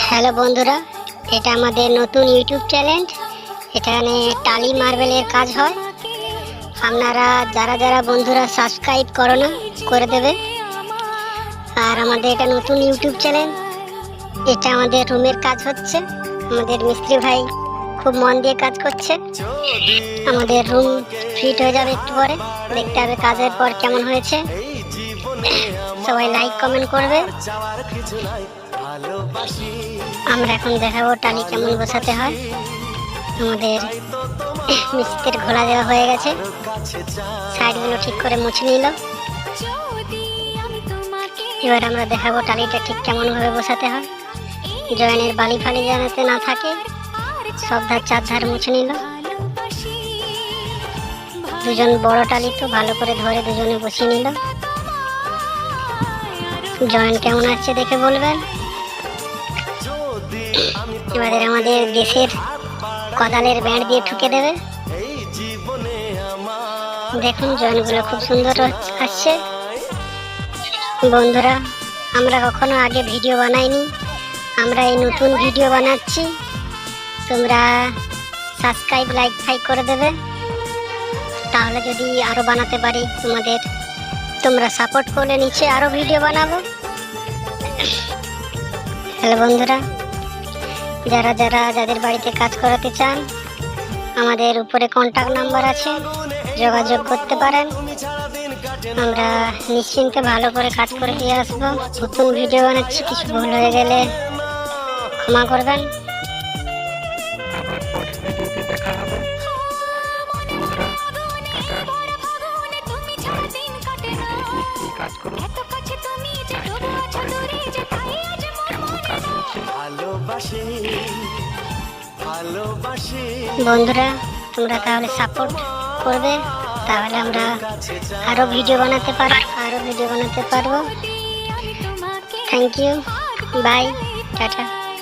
Hello বন্ধুরা, এটা আমাদের নতুন ইউটিউব চ্যানেল। এখানে টালি মার্বেলের কাজ হয়। আপনারা যারা বন্ধুরা সাবস্ক্রাইব করো না, করে দেবে। আর আমাদের এটা নতুন ইউটিউব চ্যানেল। এটা আমাদের রুমের কাজ হচ্ছে। আমাদের মিস্ত্রি ভাই খুব মন দিয়ে কাজ করছে। আমাদের রুম ফিট হয়ে যাবে একটু পরে, দেখতে হবে কাজের পর কেমন হয়েছে। সবাই লাইক কমেন্ট করবে। আমরা এখন দেখাবো টালি কেমন বসাতে হয়। আমাদের মিস্ত্রির ঘোলা দেওয়া হয়ে গেছে, সাইডগুলো ঠিক করে মুছে নিল। এবার আমরা দেখাবো টালিটা ঠিক কেমন ভাবে বসাতে হয়। জয়েনের বালি ফালি জানাতে না থাকে, সব ধার চার ধার মুছে নিল। দুজন বড় টালি তো ভালো করে ধরে দুজনে বসিয়ে নিল। জয়েন কেমন আসছে দেখে বলবেন। এবারে আমাদের গ্যাসের কোদালের ব্যান্ড দিয়ে ঠুকে দেবে। দেখুন জয়েনগুলো খুব সুন্দর আসছে। বন্ধুরা, আমরা কখনো আগে ভিডিও বানাইনি, আমরা এই নতুন ভিডিও বানাচ্ছি। তোমরা সাবস্ক্রাইব লাইক ফাইক করে দেবে, তাহলে যদি আরো বানাতে পারি। তোমরা সাপোর্ট করলে নিচে আরো ভিডিও বানাবো। হ্যালো বন্ধুরা, যাদের বাড়িতে কাজ করাতে চান, আমাদের উপরে কন্ট্যাক্ট নাম্বার আছে, যোগাযোগ করতে পারেন। আমরা নিশ্চিন্তে ভালো করে কাজ করে দিয়ে আসবো। নতুন ভিডিও বানাচ্ছি, কিছু ভুল হয়ে গেলে ক্ষমা করবেন। বন্ধুরা, তোমরা তাহলে সাপোর্ট করবে, তাহলে আমরা আরো ভিডিও বানাতে পারবো। Thank you, bye, tata.